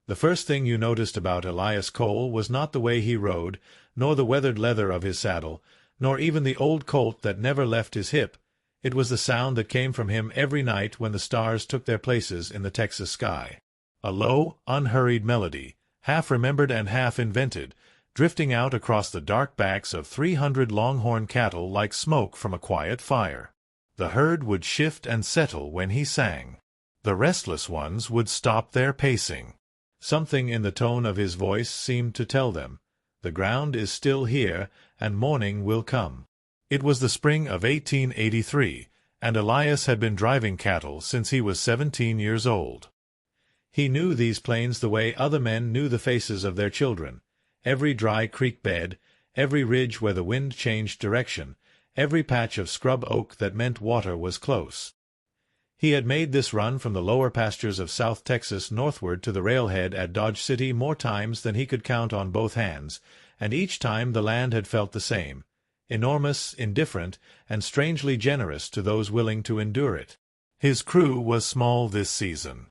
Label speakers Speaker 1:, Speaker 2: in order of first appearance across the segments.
Speaker 1: The first thing you noticed about Elias Cole was not the way he rode, nor the weathered leather of his saddle, nor even the old colt that never left his hip. It was the sound that came from him every night when the stars took their places in the Texas sky. A low, unhurried melody, half-remembered and half-invented, drifting out across the dark backs of 300 longhorn cattle like smoke from a quiet fire. The herd would shift and settle when he sang. The restless ones would stop their pacing. Something in the tone of his voice seemed to tell them, "The ground is still here, and morning will come." It was the spring of 1883, and Elias had been driving cattle since he was 17 years old. He knew these plains the way other men knew the faces of their children. Every dry creek bed, every ridge where the wind changed direction, every patch of scrub oak that meant water was close. He had made this run from the lower pastures of South Texas northward to the railhead at Dodge City more times than he could count on both hands, and each time the land had felt the same, enormous, indifferent, and strangely generous to those willing to endure it. His crew was small this season.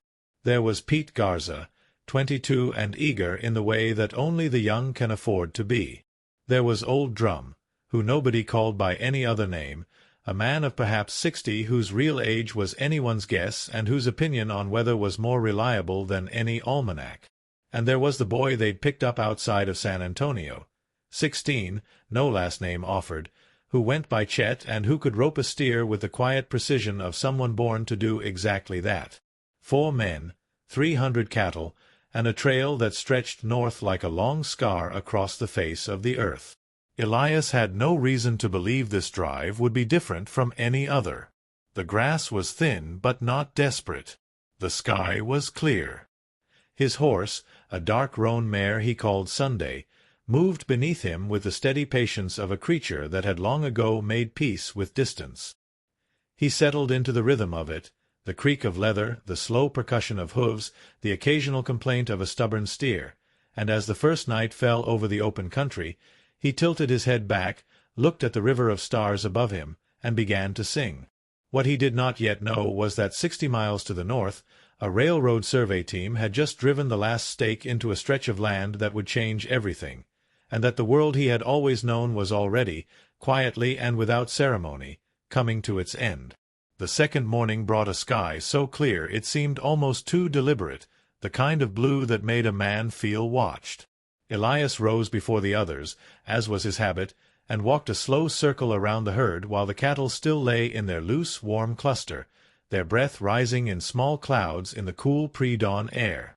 Speaker 1: There was Pete Garza, 22 and eager in the way that only the young can afford to be. There was Old Drum, who nobody called by any other name, a man of perhaps 60 whose real age was anyone's guess and whose opinion on weather was more reliable than any almanac. And there was the boy they'd picked up outside of San Antonio, 16, no last name offered, who went by Chet and who could rope a steer with the quiet precision of someone born to do exactly that. 4 men, 300 cattle, and a trail that stretched north like a long scar across the face of the earth. Elias had no reason to believe this drive would be different from any other. The grass was thin but not desperate. The sky was clear. His horse, a dark roan mare he called Sunday, moved beneath him with the steady patience of a creature that had long ago made peace with distance. He settled into the rhythm of it, the creak of leather, the slow percussion of hooves, the occasional complaint of a stubborn steer, and as the first night fell over the open country, he tilted his head back, looked at the river of stars above him, and began to sing. What he did not yet know was that 60 miles to the north, a railroad survey team had just driven the last stake into a stretch of land that would change everything, and that the world he had always known was already, quietly and without ceremony, coming to its end. The second morning brought a sky so clear it seemed almost too deliberate, the kind of blue that made a man feel watched. Elias rose before the others, as was his habit, and walked a slow circle around the herd while the cattle still lay in their loose, warm cluster, their breath rising in small clouds in the cool pre-dawn air.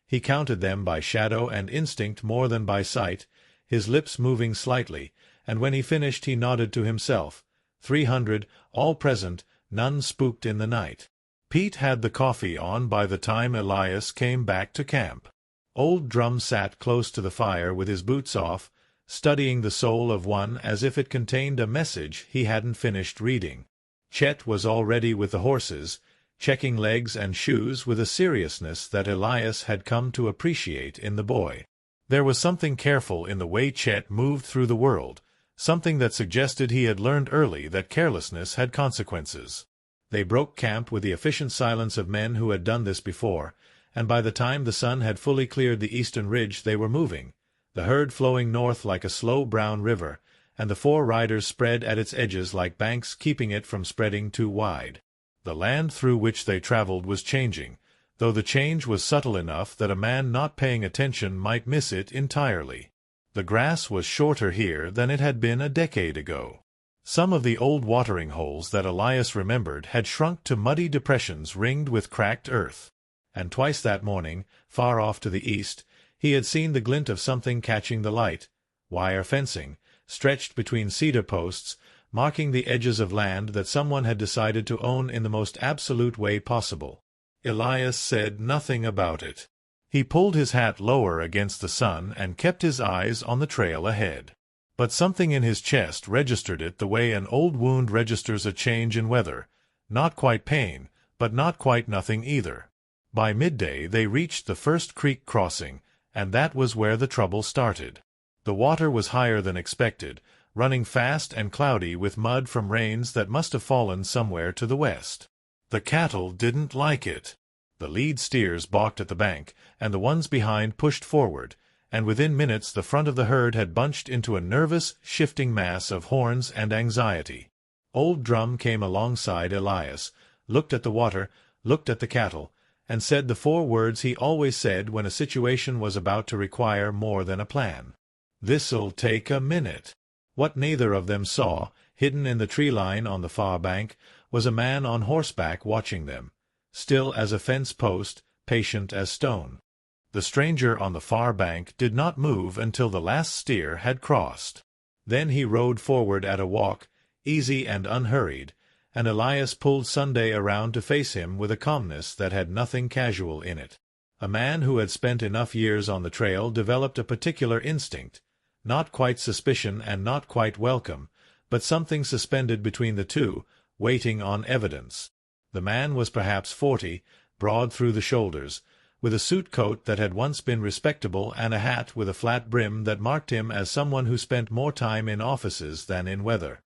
Speaker 1: He counted them by shadow and instinct more than by sight, his lips moving slightly, and when he finished he nodded to himself. 300, all present, none spooked in the night. Pete had the coffee on by the time Elias came back to camp. Old Drum sat close to the fire with his boots off, studying the soul of one as if it contained a message he hadn't finished reading. Chet was already with the horses, checking legs and shoes with a seriousness that Elias had come to appreciate in the boy. There was something careful in the way Chet moved through the world, something that suggested he had learned early that carelessness had consequences. They broke camp with the efficient silence of men who had done this before, and by the time the sun had fully cleared the eastern ridge they were moving, the herd flowing north like a slow brown river, and the 4 riders spread at its edges like banks keeping it from spreading too wide. The land through which they traveled was changing, though the change was subtle enough that a man not paying attention might miss it entirely. The grass was shorter here than it had been a decade ago. Some of the old watering holes that Elias remembered had shrunk to muddy depressions ringed with cracked earth. And twice that morning, far off to the east, he had seen the glint of something catching the light, wire fencing, stretched between cedar posts, marking the edges of land that someone had decided to own in the most absolute way possible. Elias said nothing about it. He pulled his hat lower against the sun and kept his eyes on the trail ahead. But something in his chest registered it the way an old wound registers a change in weather, not quite pain, but not quite nothing either. By midday they reached the first creek crossing, and that was where the trouble started. The water was higher than expected, running fast and cloudy with mud from rains that must have fallen somewhere to the west. The cattle didn't like it. The lead steers balked at the bank, and the ones behind pushed forward, and within minutes the front of the herd had bunched into a nervous, shifting mass of horns and anxiety. Old Drum came alongside Elias, looked at the water, looked at the cattle, and said the 4 words he always said when a situation was about to require more than a plan. "This'll take a minute." What neither of them saw, hidden in the tree line on the far bank, was a man on horseback watching them, still as a fence post, patient as stone. The stranger on the far bank did not move until the last steer had crossed. Then he rode forward at a walk, easy and unhurried, and Elias pulled Sunday around to face him with a calmness that had nothing casual in it. A man who had spent enough years on the trail developed a particular instinct, not quite suspicion and not quite welcome, but something suspended between the two, waiting on evidence. The man was perhaps 40, broad through the shoulders, with a suit coat that had once been respectable and a hat with a flat brim that marked him as someone who spent more time in offices than in weather.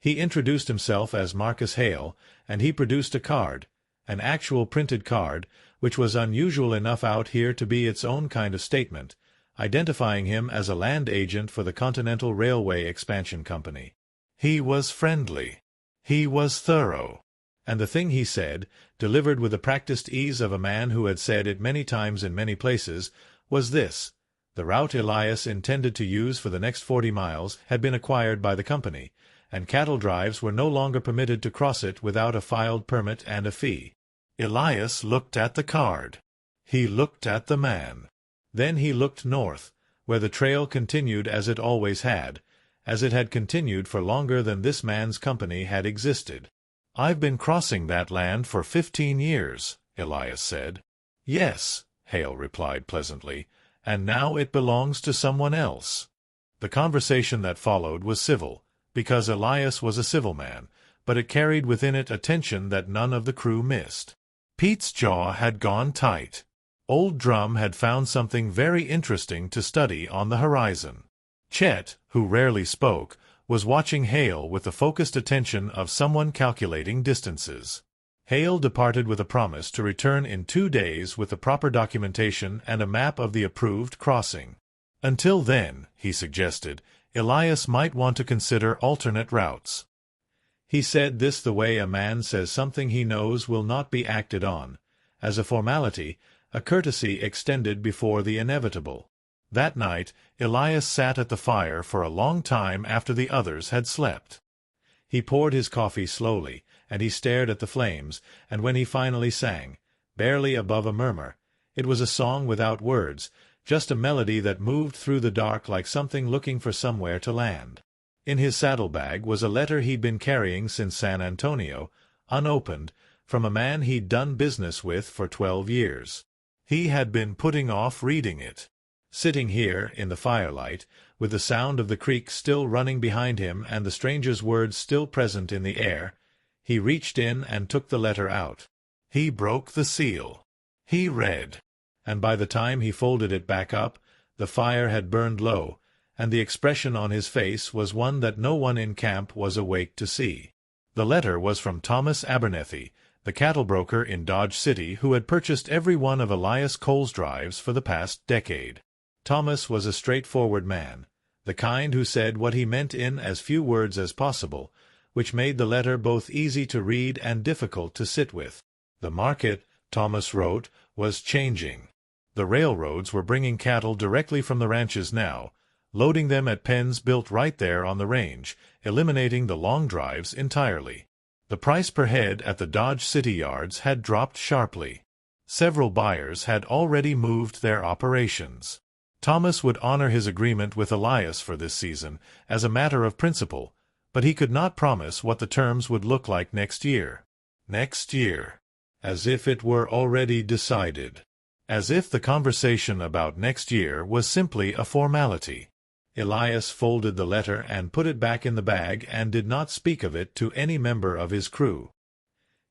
Speaker 1: He introduced himself as Marcus Hale, and he produced a card, an actual printed card, which was unusual enough out here to be its own kind of statement, identifying him as a land agent for the Continental Railway Expansion Company. He was friendly. He was thorough. And the thing he said, delivered with the practiced ease of a man who had said it many times in many places, was this: the route Elias intended to use for the next 40 miles had been acquired by the company, and cattle drives were no longer permitted to cross it without a filed permit and a fee. Elias looked at the card. He looked at the man. Then he looked north, where the trail continued as it always had continued for longer than this man's company had existed. "I've been crossing that land for 15 years, Elias said. "Yes," Hale replied pleasantly, "and now it belongs to someone else." The conversation that followed was civil, because Elias was a civil man, but it carried within it a tension that none of the crew missed. Pete's jaw had gone tight. Old Drum had found something very interesting to study on the horizon. Chet, who rarely spoke, was watching Hale with the focused attention of someone calculating distances. Hale departed with a promise to return in 2 days with the proper documentation and a map of the approved crossing. Until then, he suggested, Elias might want to consider alternate routes. He said this the way a man says something he knows will not be acted on, as a formality, a courtesy extended before the inevitable. That night, Elias sat at the fire for a long time after the others had slept. He poured his coffee slowly, and he stared at the flames, and when he finally sang, barely above a murmur, it was a song without words, just a melody that moved through the dark like something looking for somewhere to land. In his saddlebag was a letter he'd been carrying since San Antonio, unopened, from a man he'd done business with for 12 years. He had been putting off reading it. Sitting here, in the firelight, with the sound of the creek still running behind him and the stranger's words still present in the air, he reached in and took the letter out. He broke the seal. He read. And by the time he folded it back up, the fire had burned low, and the expression on his face was one that no one in camp was awake to see. The letter was from Thomas Abernethy, the cattle broker in Dodge City who had purchased every one of Elias Cole's drives for the past decade. Thomas was a straightforward man, the kind who said what he meant in as few words as possible, which made the letter both easy to read and difficult to sit with. The market, Thomas wrote, was changing. The railroads were bringing cattle directly from the ranches now, loading them at pens built right there on the range, eliminating the long drives entirely. The price per head at the Dodge City yards had dropped sharply. Several buyers had already moved their operations. Thomas would honor his agreement with Elias for this season, as a matter of principle, but he could not promise what the terms would look like next year. Next year. As if it were already decided. As if the conversation about next year was simply a formality. Elias folded the letter and put it back in the bag and did not speak of it to any member of his crew.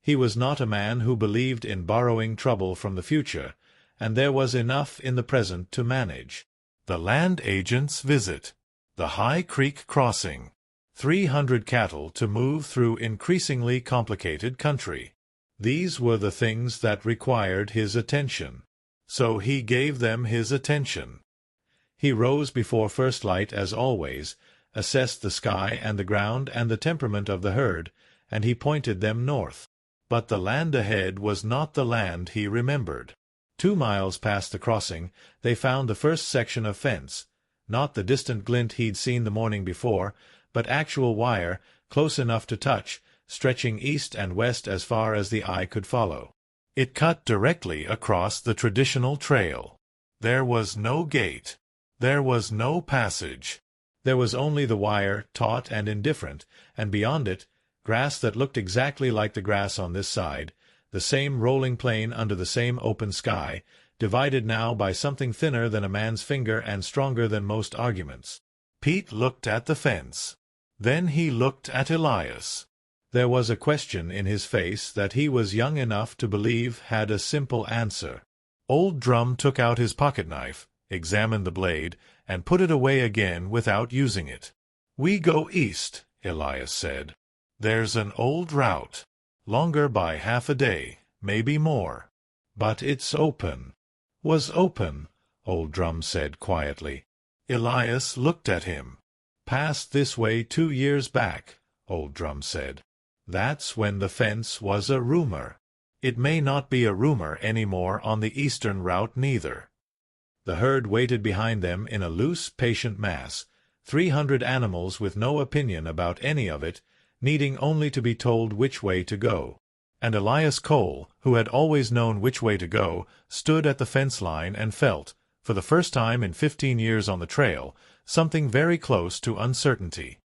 Speaker 1: He was not a man who believed in borrowing trouble from the future, and there was enough in the present to manage. The land agent's visit. The High Creek crossing. 300 cattle to move through increasingly complicated country. These were the things that required his attention. So he gave them his attention. He rose before first light as always, assessed the sky and the ground and the temperament of the herd, and he pointed them north. But the land ahead was not the land he remembered. 2 miles past the crossing, they found the first section of fence, not the distant glint he'd seen the morning before, but actual wire, close enough to touch, stretching east and west as far as the eye could follow. It cut directly across the traditional trail. There was no gate. There was no passage. There was only the wire, taut and indifferent, and beyond it, grass that looked exactly like the grass on this side, the same rolling plain under the same open sky, divided now by something thinner than a man's finger and stronger than most arguments. Pete looked at the fence. Then he looked at Elias. There was a question in his face that he was young enough to believe had a simple answer. Old Drum took out his pocket-knife, examined the blade, and put it away again without using it. "We go east," Elias said. "There's an old route. Longer by half a day, maybe more. But it's open." "Was open," Old Drum said quietly. Elias looked at him. "Passed this way 2 years back," Old Drum said. "That's when the fence was a rumor. It may not be a rumor any more on the eastern route neither." The herd waited behind them in a loose, patient mass, 300 animals with no opinion about any of it, needing only to be told which way to go. And Elias Cole, who had always known which way to go, stood at the fence line and felt, for the first time in 15 years on the trail, something very close to uncertainty.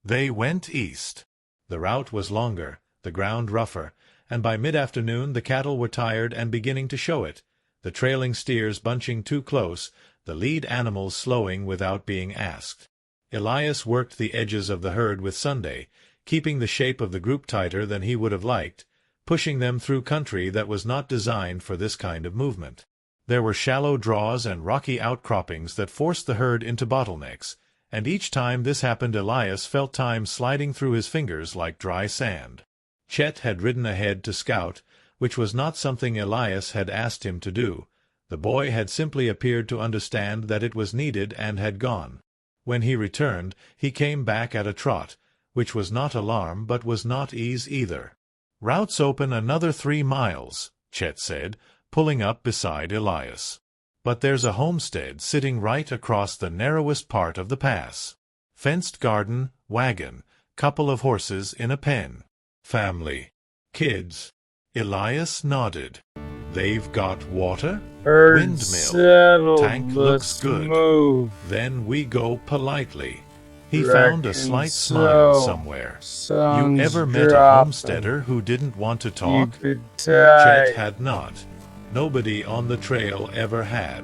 Speaker 1: They went east. The route was longer, the ground rougher, and by mid-afternoon the cattle were tired and beginning to show it, the trailing steers bunching too close, the lead animals slowing without being asked. Elias worked the edges of the herd with Sunday, keeping the shape of the group tighter than he would have liked, pushing them through country that was not designed for this kind of movement. There were shallow draws and rocky outcroppings that forced the herd into bottlenecks, and each time this happened Elias felt time sliding through his fingers like dry sand. Chet had ridden ahead to scout, which was not something Elias had asked him to do. The boy had simply appeared to understand that it was needed and had gone. When he returned, he came back at a trot, which was not alarm but was not ease either. "Route's open another 3 miles, Chet said, pulling up beside Elias. "But there's a homestead sitting right across the narrowest part of the pass. Fenced garden, wagon, couple of horses in a pen. Family. Kids." Elias nodded. "They've got water? Windmill.
Speaker 2: Settled.
Speaker 1: Tank looks good.
Speaker 2: Move.
Speaker 1: Then we go politely." He found a slight
Speaker 2: so.
Speaker 1: smile somewhere. "You ever met a homesteader who didn't want to talk?" Chet had not. Nobody on the trail ever had.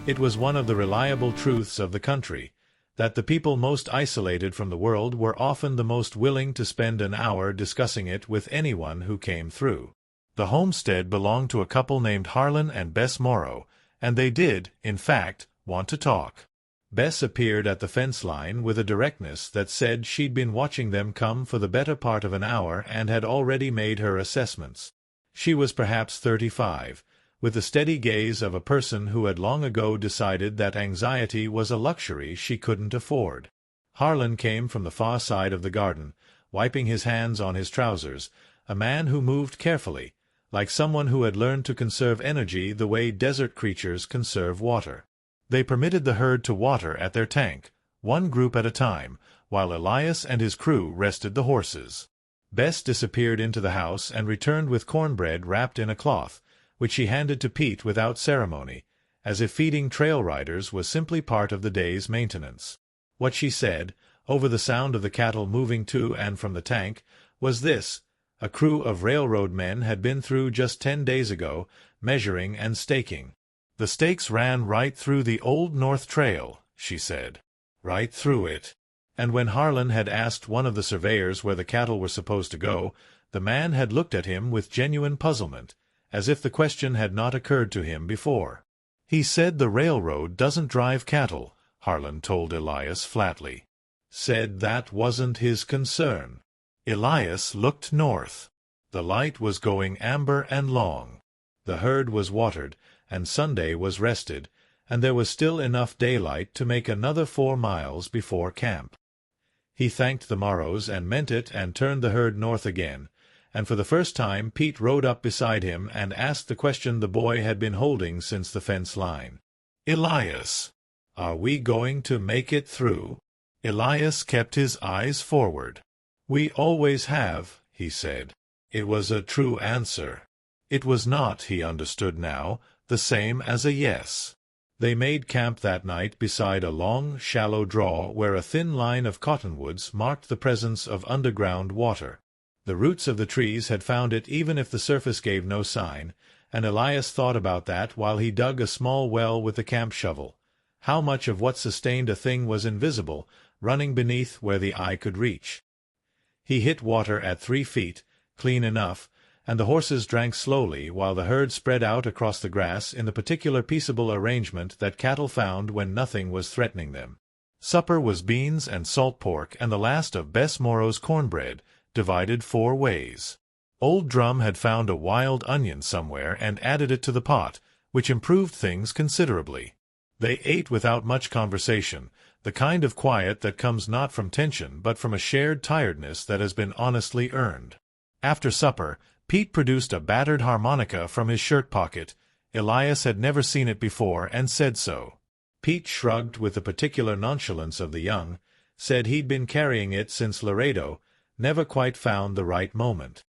Speaker 1: It was one of the reliable truths of the country, that the people most isolated from the world were often the most willing to spend an hour discussing it with anyone who came through. The homestead belonged to a couple named Harlan and Bess Morrow, and they did, in fact, want to talk. Bess appeared at the fence line with a directness that said she'd been watching them come for the better part of an hour and had already made her assessments. She was perhaps 35, with the steady gaze of a person who had long ago decided that anxiety was a luxury she couldn't afford. Harlan came from the far side of the garden, wiping his hands on his trousers, a man who moved carefully, like someone who had learned to conserve energy the way desert creatures conserve water. They permitted the herd to water at their tank, one group at a time, while Elias and his crew rested the horses. Bess disappeared into the house and returned with cornbread wrapped in a cloth, which she handed to Pete without ceremony, as if feeding trail riders was simply part of the day's maintenance. What she said, over the sound of the cattle moving to and from the tank, was this: a crew of railroad men had been through just 10 days ago, measuring and staking. "The stakes ran right through the old North Trail," she said. "Right through it." And when Harlan had asked one of the surveyors where the cattle were supposed to go, the man had looked at him with genuine puzzlement, as if the question had not occurred to him before. "He said the railroad doesn't drive cattle," Harlan told Elias flatly. "Said that wasn't his concern." Elias looked north. The light was going amber and long. The herd was watered, and Sunday was rested, and there was still enough daylight to make another 4 miles before camp. He thanked the Morrows and meant it and turned the herd north again, and for the first time Pete rode up beside him and asked the question the boy had been holding since the fence line. "Elias, are we going to make it through?" Elias kept his eyes forward. "We always have," he said. It was a true answer. It was not, he understood now, the same as a yes. They made camp that night beside a long, shallow draw where a thin line of cottonwoods marked the presence of underground water. The roots of the trees had found it even if the surface gave no sign, and Elias thought about that while he dug a small well with the camp shovel. How much of what sustained a thing was invisible, running beneath where the eye could reach? He hit water at 3 feet, clean enough, and the horses drank slowly while the herd spread out across the grass in the particular peaceable arrangement that cattle found when nothing was threatening them. Supper was beans and salt pork and the last of Bess Morrow's cornbread, divided 4 ways. Old Drum had found a wild onion somewhere and added it to the pot, which improved things considerably. They ate without much conversation, the kind of quiet that comes not from tension but from a shared tiredness that has been honestly earned. After supper, Pete produced a battered harmonica from his shirt pocket. Elias had never seen it before and said so. Pete shrugged with the particular nonchalance of the young, said he'd been carrying it since Laredo, never quite found the right moment.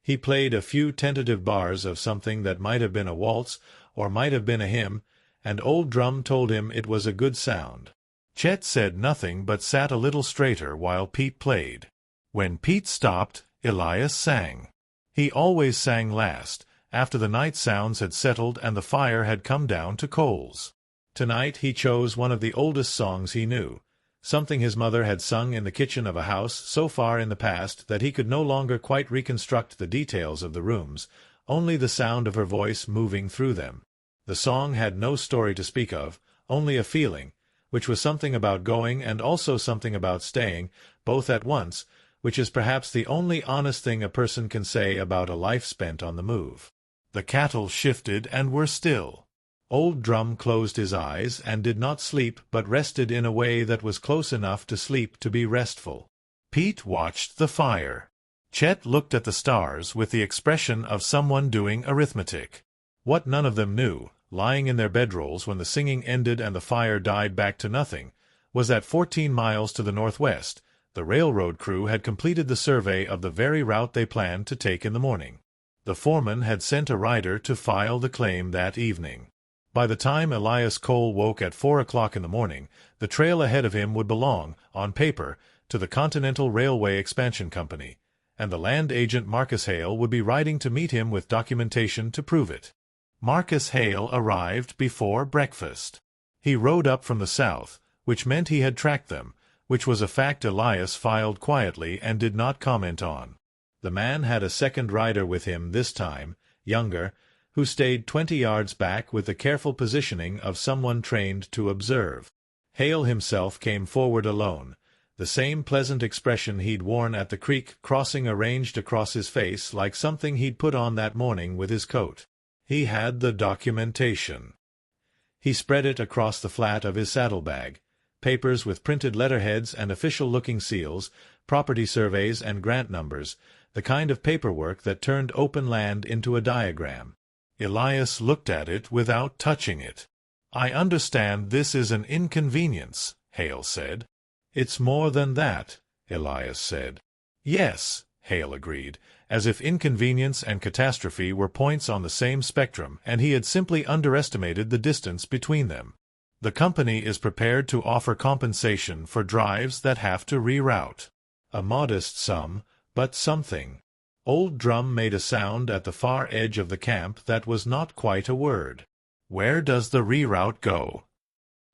Speaker 1: He played a few tentative bars of something that might have been a waltz or might have been a hymn, and Old Drum told him it was a good sound. Chet said nothing but sat a little straighter while Pete played. When Pete stopped, Elias sang. He always sang last, after the night sounds had settled and the fire had come down to coals. Tonight he chose one of the oldest songs he knew, something his mother had sung in the kitchen of a house so far in the past that he could no longer quite reconstruct the details of the rooms, only the sound of her voice moving through them. The song had no story to speak of, only a feeling, which was something about going and also something about staying, both at once, which is perhaps the only honest thing a person can say about a life spent on the move. The cattle shifted and were still. Old Drum closed his eyes and did not sleep but rested in a way that was close enough to sleep to be restful. Pete watched the fire. Chet looked at the stars with the expression of someone doing arithmetic. What none of them knew, lying in their bedrolls when the singing ended and the fire died back to nothing, was that 14 miles to the northwest, the railroad crew had completed the survey of the very route they planned to take in the morning. The foreman had sent a rider to file the claim that evening. By the time Elias Cole woke at 4 o'clock in the morning, the trail ahead of him would belong, on paper, to the Continental Railway Expansion Company, and the land agent Marcus Hale would be riding to meet him with documentation to prove it. Marcus Hale arrived before breakfast. He rode up from the south, which meant he had tracked them, which was a fact Elias filed quietly and did not comment on. The man had a second rider with him this time, younger, who stayed 20 yards back with the careful positioning of someone trained to observe. Hale himself came forward alone, the same pleasant expression he'd worn at the creek crossing arranged across his face like something he'd put on that morning with his coat. He had the documentation. He spread it across the flat of his saddlebag. Papers with printed letterheads and official-looking seals, property surveys and grant numbers, the kind of paperwork that turned open land into a diagram. Elias looked at it without touching it. "I understand this is an inconvenience," Hale said. "It's more than that," Elias said. "Yes," Hale agreed, as if inconvenience and catastrophe were points on the same spectrum and he had simply underestimated the distance between them. "The company is prepared to offer compensation for drives that have to reroute. A modest sum, but something." Old Drum made a sound at the far edge of the camp that was not quite a word. "Where does the reroute go?"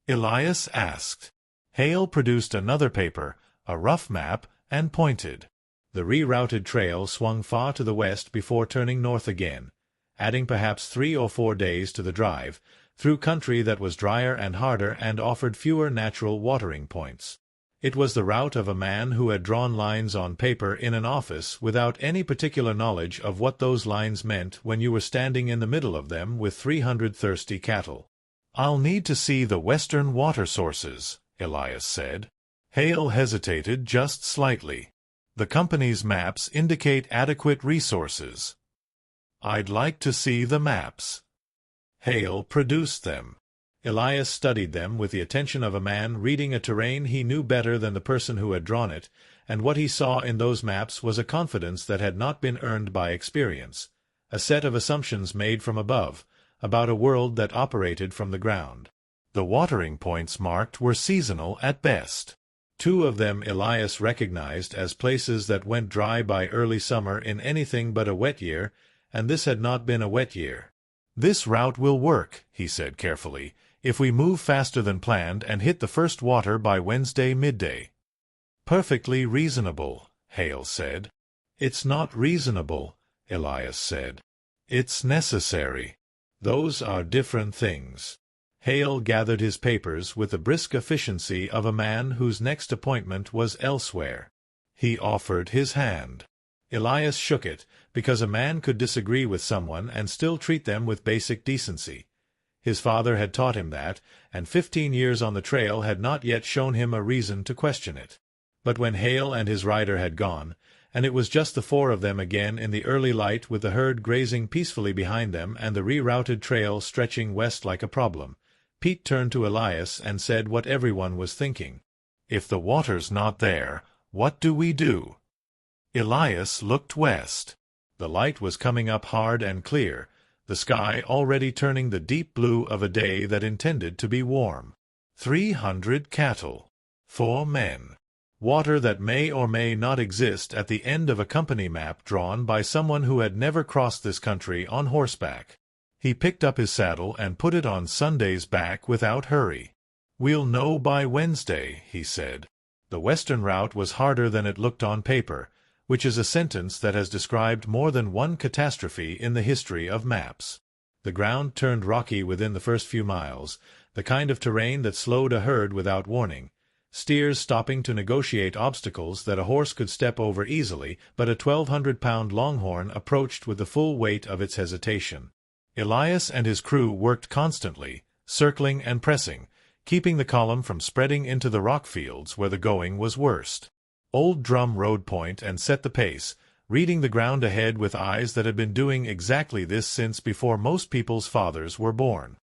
Speaker 1: Elias asked. Hale produced another paper, a rough map, and pointed. The rerouted trail swung far to the west before turning north again, adding perhaps 3 or 4 days to the drive, through country that was drier and harder and offered fewer natural watering points. It was the route of a man who had drawn lines on paper in an office without any particular knowledge of what those lines meant when you were standing in the middle of them with 300 thirsty cattle. "I'll need to see the western water sources," Elias said. Hale hesitated just slightly. "The company's maps indicate adequate resources." "I'd like to see the maps." Hale produced them. Elias studied them with the attention of a man reading a terrain he knew better than the person who had drawn it, and what he saw in those maps was a confidence that had not been earned by experience, a set of assumptions made from above, about a world that operated from the ground. The watering points marked were seasonal at best. 2 of them Elias recognized as places that went dry by early summer in anything but a wet year, and this had not been a wet year. "This route will work," he said carefully, "if we move faster than planned and hit the first water by Wednesday midday." "Perfectly reasonable," Hale said. "It's not reasonable," Elias said. "It's necessary. Those are different things." Hale gathered his papers with the brisk efficiency of a man whose next appointment was elsewhere. He offered his hand. Elias shook it, because a man could disagree with someone and still treat them with basic decency. His father had taught him that, and 15 years on the trail had not yet shown him a reason to question it. But when Hale and his rider had gone, and it was just the 4 of them again in the early light with the herd grazing peacefully behind them and the rerouted trail stretching west like a problem, Pete turned to Elias and said what everyone was thinking. "If the water's not there, what do we do?" Elias looked west. The light was coming up hard and clear, the sky already turning the deep blue of a day that intended to be warm. 300 cattle. 4 men. Water that may or may not exist at the end of a company map drawn by someone who had never crossed this country on horseback. He picked up his saddle and put it on Sunday's back without hurry. "We'll know by Wednesday," he said. The western route was harder than it looked on paper, which is a sentence that has described more than one catastrophe in the history of maps. The ground turned rocky within the first few miles, the kind of terrain that slowed a herd without warning, steers stopping to negotiate obstacles that a horse could step over easily, but a 1,200-pound longhorn approached with the full weight of its hesitation. Elias and his crew worked constantly, circling and pressing, keeping the column from spreading into the rock fields where the going was worst. Old Drum rode point and set the pace, reading the ground ahead with eyes that had been doing exactly this since before most people's fathers were born.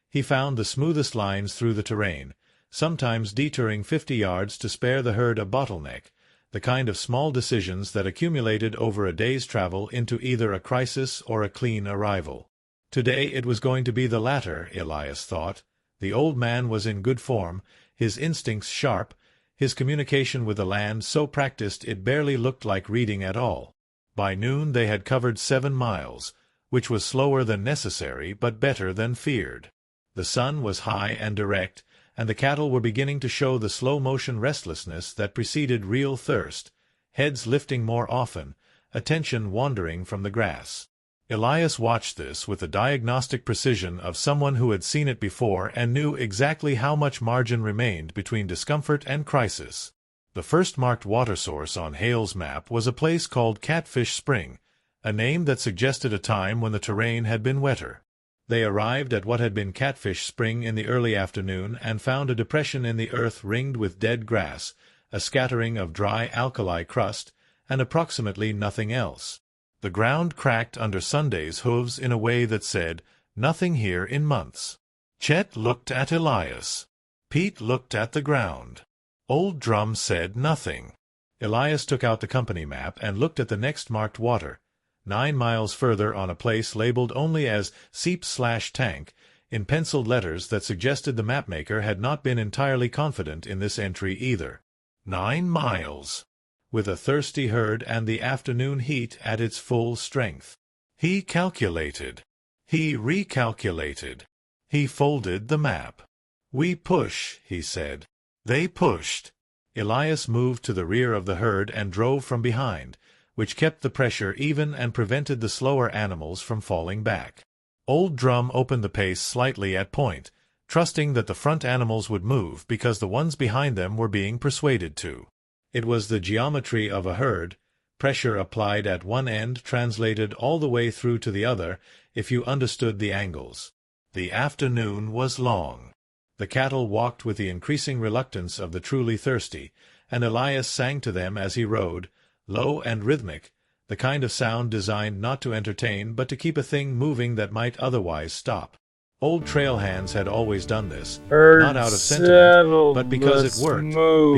Speaker 1: He found the smoothest lines through the terrain, sometimes detouring 50 yards to spare the herd a bottleneck, the kind of small decisions that accumulated over a day's travel into either a crisis or a clean arrival. Today it was going to be the latter, Elias thought. The old man was in good form, his instincts sharp, his communication with the land so practiced it barely looked like reading at all. By noon they had covered 7 miles, which was slower than necessary but better than feared. The sun was high and direct, and the cattle were beginning to show the slow-motion restlessness that preceded real thirst, heads lifting more often, attention wandering from the grass. Elias watched this with the diagnostic precision of someone who had seen it before and knew exactly how much margin remained between discomfort and crisis. The first marked water source on Hale's map was a place called Catfish Spring, a name that suggested a time when the terrain had been wetter. They arrived at what had been Catfish Spring in the early afternoon and found a depression in the earth ringed with dead grass, a scattering of dry alkali crust, and approximately nothing else. The ground cracked under Sunday's hooves in a way that said, "Nothing here in months." Chet looked at Elias. Pete looked at the ground. Old Drum said nothing. Elias took out the company map and looked at the next marked water, 9 miles further on a place labeled only as Seep/Tank, in penciled letters that suggested the mapmaker had not been entirely confident in this entry either. 9 miles! With a thirsty herd and the afternoon heat at its full strength. He calculated. He recalculated. He folded the map. "We push," he said. They pushed. Elias moved to the rear of the herd and drove from behind, which kept the pressure even and prevented the slower animals from falling back. Old Drum opened the pace slightly at point, trusting that the front animals would move because the ones behind them were being persuaded to. It was the geometry of a herd. Pressure applied at one end translated all the way through to the other if you understood the angles. The afternoon was long. The cattle walked with the increasing reluctance of the truly thirsty, and Elias sang to them as he rode, low and rhythmic, the kind of sound designed not to entertain but to keep a thing moving that might otherwise stop. Old trail hands had always done this, not out of sentiment, but because it worked,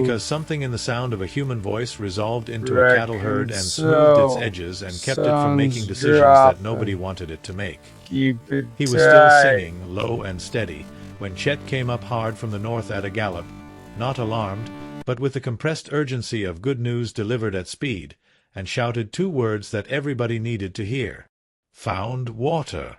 Speaker 1: because something in the sound of a human voice resolved into a cattle herd and smoothed its edges and kept it from making decisions that nobody wanted it to make. He was still singing, low and steady, when Chet came up hard from the north at a gallop, not alarmed, but with the compressed urgency of good news delivered at speed, and shouted two words that everybody needed to hear. Found water.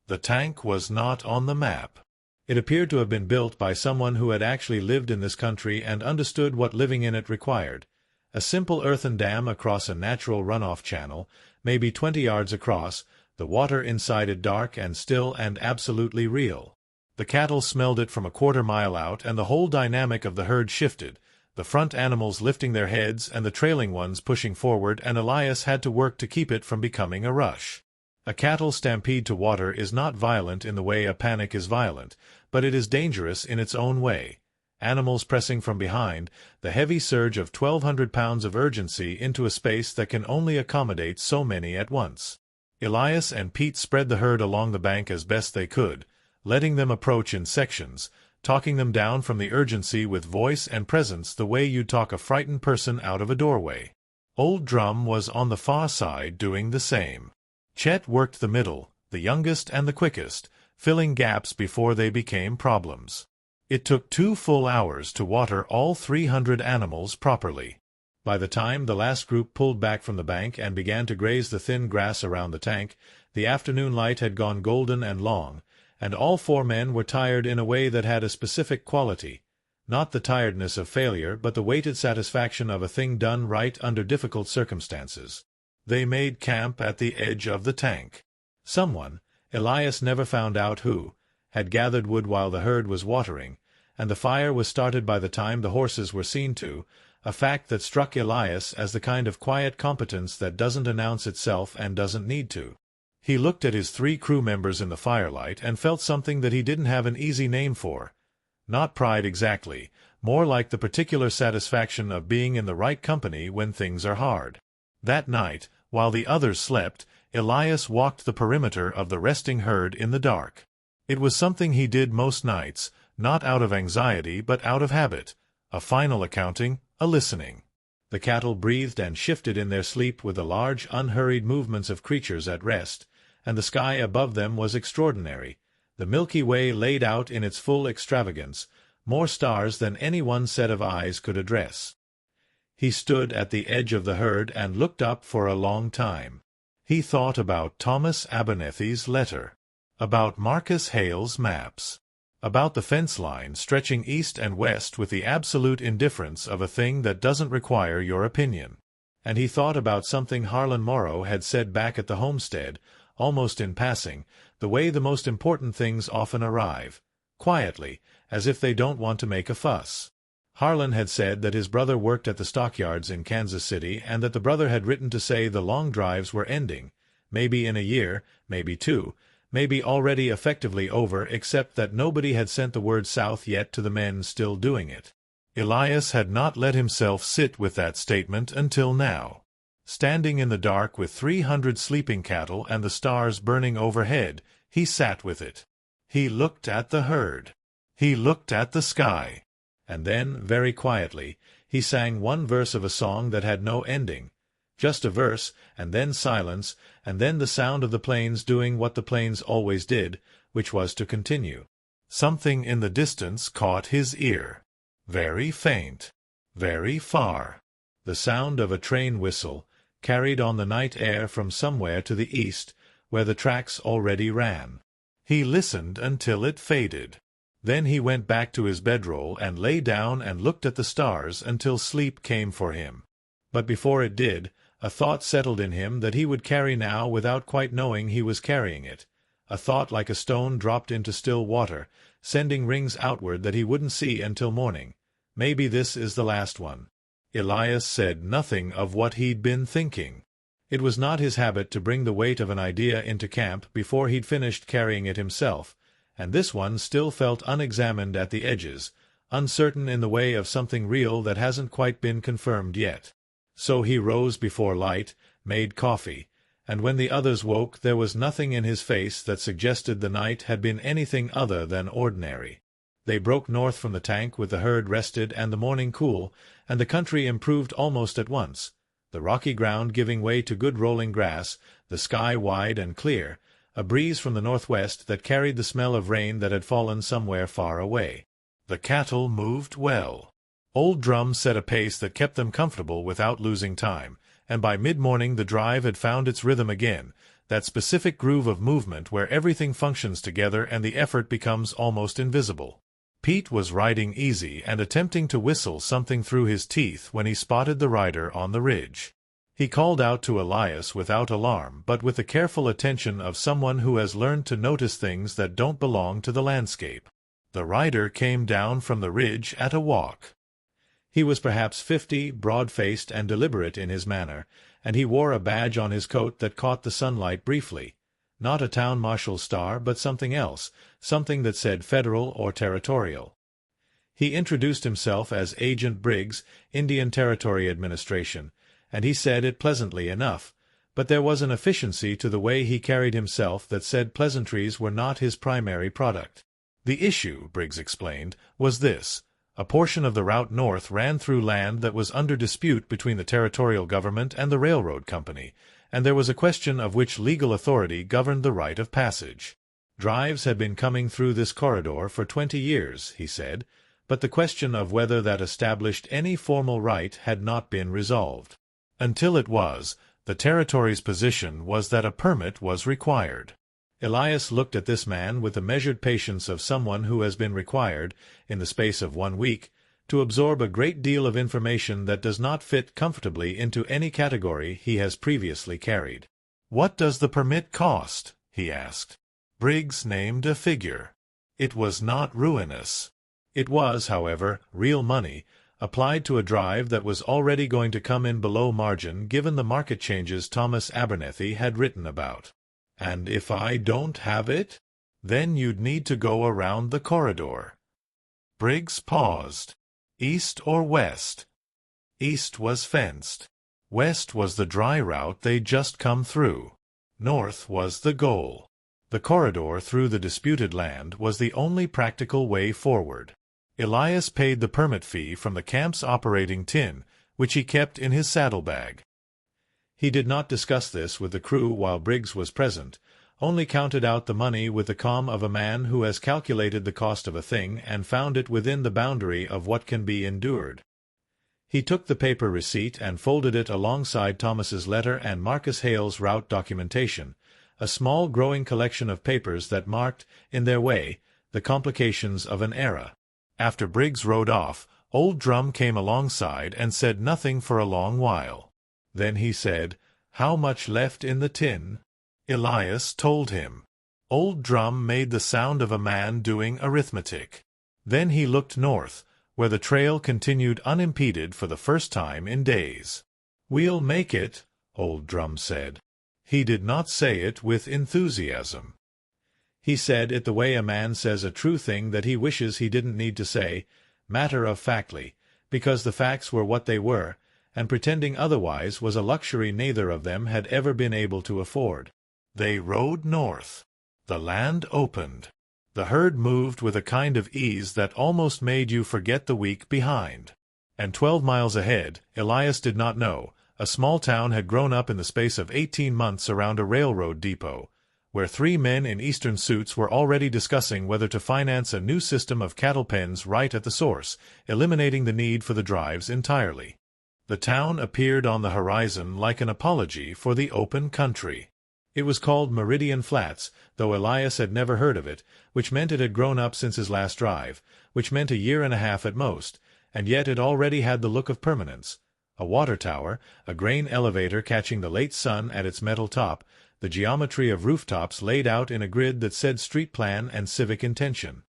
Speaker 1: The tank was not on the map. It appeared to have been built by someone who had actually lived in this country and understood what living in it required. A simple earthen dam across a natural runoff channel, maybe 20 yards across, the water inside it dark and still and absolutely real. The cattle smelled it from a quarter-mile out, and the whole dynamic of the herd shifted, the front animals lifting their heads and the trailing ones pushing forward, and Elias had to work to keep it from becoming a rush. A cattle stampede to water is not violent in the way a panic is violent, but it is dangerous in its own way. Animals pressing from behind, the heavy surge of 1,200 pounds of urgency into a space that can only accommodate so many at once. Elias and Pete spread the herd along the bank as best they could, letting them approach in sections, talking them down from the urgency with voice and presence the way you'd talk a frightened person out of a doorway. Old Drum was on the far side doing the same. Chet worked the middle, the youngest and the quickest, filling gaps before they became problems. It took 2 full hours to water all 300 animals properly. By the time the last group pulled back from the bank and began to graze the thin grass around the tank, the afternoon light had gone golden and long, and all 4 men were tired in a way that had a specific quality, not the tiredness of failure but the weighted satisfaction of a thing done right under difficult circumstances. They made camp at the edge of the tank. Someone, Elias never found out who, had gathered wood while the herd was watering, and the fire was started by the time the horses were seen to, a fact that struck Elias as the kind of quiet competence that doesn't announce itself and doesn't need to. He looked at his 3 crew members in the firelight and felt something that he didn't have an easy name for. Not pride exactly, more like the particular satisfaction of being in the right company when things are hard. That night, while the others slept, Elias walked the perimeter of the resting herd in the dark. It was something he did most nights, not out of anxiety but out of habit, a final accounting, a listening. The cattle breathed and shifted in their sleep with the large, unhurried movements of creatures at rest, and the sky above them was extraordinary, the Milky Way laid out in its full extravagance, more stars than any one set of eyes could address. He stood at the edge of the herd and looked up for a long time. He thought about Thomas Abernethy's letter, about Marcus Hale's maps, about the fence line stretching east and west with the absolute indifference of a thing that doesn't require your opinion. And he thought about something Harlan Morrow had said back at the homestead, almost in passing, the way the most important things often arrive, quietly, as if they don't want to make a fuss. Harlan had said that his brother worked at the stockyards in Kansas City and that the brother had written to say the long drives were ending, maybe in a year, maybe 2, maybe already effectively over, except that nobody had sent the word south yet to the men still doing it. Elias had not let himself sit with that statement until now. Standing in the dark with 300 sleeping cattle and the stars burning overhead, he sat with it. He looked at the herd. He looked at the sky. And then, very quietly, he sang one verse of a song that had no ending. Just a verse, and then silence, and then the sound of the planes doing what the planes always did, which was to continue. Something in the distance caught his ear. Very faint. Very far. The sound of a train whistle, carried on the night air from somewhere to the east, where the tracks already ran. He listened until it faded. Then he went back to his bedroll and lay down and looked at the stars until sleep came for him. But before it did, a thought settled in him that he would carry now without quite knowing he was carrying it, a thought like a stone dropped into still water, sending rings outward that he wouldn't see until morning. Maybe this is the last one. Elias said nothing of what he'd been thinking. It was not his habit to bring the weight of an idea into camp before he'd finished carrying it himself, and this one still felt unexamined at the edges, uncertain in the way of something real that hasn't quite been confirmed yet. So he rose before light, made coffee, and when the others woke there was nothing in his face that suggested the night had been anything other than ordinary. They broke north from the tank with the herd rested and the morning cool, and the country improved almost at once, the rocky ground giving way to good rolling grass, the sky wide and clear, a breeze from the northwest that carried the smell of rain that had fallen somewhere far away. The cattle moved well. Old Drum set a pace that kept them comfortable without losing time, and by mid-morning the drive had found its rhythm again, that specific groove of movement where everything functions together and the effort becomes almost invisible. Pete was riding easy and attempting to whistle something through his teeth when he spotted the rider on the ridge. He called out to Elias without alarm, but with the careful attention of someone who has learned to notice things that don't belong to the landscape. The rider came down from the ridge at a walk. He was perhaps 50, broad-faced and deliberate in his manner, and he wore a badge on his coat that caught the sunlight briefly. Not a town marshal's star, but something else, something that said federal or territorial. He introduced himself as Agent Briggs, Indian Territory Administration, and he said it pleasantly enough, but there was an efficiency to the way he carried himself that said pleasantries were not his primary product. The issue, Briggs explained, was this. A portion of the route north ran through land that was under dispute between the territorial government and the railroad company, and there was a question of which legal authority governed the right of passage. Drives had been coming through this corridor for 20 years, he said, but the question of whether that established any formal right had not been resolved. Until it was, the territory's position was that a permit was required. Elias looked at this man with the measured patience of someone who has been required, in the space of 1 week, to absorb a great deal of information that does not fit comfortably into any category he has previously carried. "What does the permit cost?" he asked. Briggs named a figure. It was not ruinous. It was, however, real money, applied to a drive that was already going to come in below margin given the market changes Thomas Abernethy had written about. "And if I don't have it? Then you'd need to go around the corridor." Briggs paused. East or west? East was fenced. West was the dry route they'd just come through. North was the goal. The corridor through the disputed land was the only practical way forward. Elias paid the permit fee from the camp's operating tin, which he kept in his saddlebag. He did not discuss this with the crew while Briggs was present, only counted out the money with the calm of a man who has calculated the cost of a thing and found it within the boundary of what can be endured. He took the paper receipt and folded it alongside Thomas's letter and Marcus Hale's route documentation, a small growing collection of papers that marked, in their way, the complications of an era. After Briggs rode off, Old Drum came alongside and said nothing for a long while. Then he said, "How much left in the tin?" Elias told him. Old Drum made the sound of a man doing arithmetic. Then he looked north, where the trail continued unimpeded for the first time in days. "We'll make it," Old Drum said. He did not say it with enthusiasm. He said it the way a man says a true thing that he wishes he didn't need to say, matter-of-factly, because the facts were what they were, and pretending otherwise was a luxury neither of them had ever been able to afford. They rode north. The land opened. The herd moved with a kind of ease that almost made you forget the week behind. And 12 miles ahead, Elias did not know, a small town had grown up in the space of 18 months around a railroad depot, where 3 men in eastern suits were already discussing whether to finance a new system of cattle pens right at the source, eliminating the need for the drives entirely. The town appeared on the horizon like an apology for the open country. It was called Meridian Flats, though Elias had never heard of it, which meant it had grown up since his last drive, which meant a year and a half at most, and yet it already had the look of permanence. A water tower, a grain elevator catching the late sun at its metal top, the geometry of rooftops laid out in a grid that said street plan and civic intention.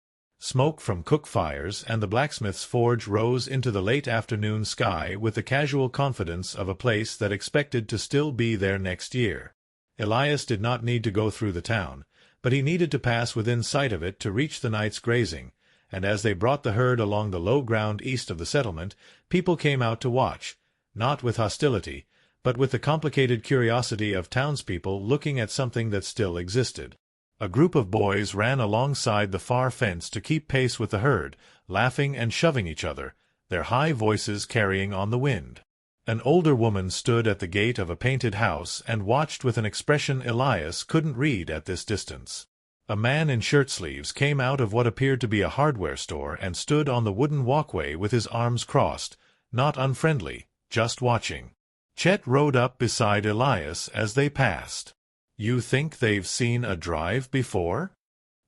Speaker 1: Smoke from cook fires and the blacksmith's forge rose into the late afternoon sky with the casual confidence of a place that expected to still be there next year. Elias did not need to go through the town, but he needed to pass within sight of it to reach the night's grazing, and as they brought the herd along the low ground east of the settlement, people came out to watch, not with hostility, but with the complicated curiosity of townspeople looking at something that still existed. A group of boys ran alongside the far fence to keep pace with the herd, laughing and shoving each other, their high voices carrying on the wind. An older woman stood at the gate of a painted house and watched with an expression Elias couldn't read at this distance. A man in shirt-sleeves came out of what appeared to be a hardware store and stood on the wooden walkway with his arms crossed, not unfriendly, just watching. Chet rode up beside Elias as they passed. "You think they've seen a drive before?"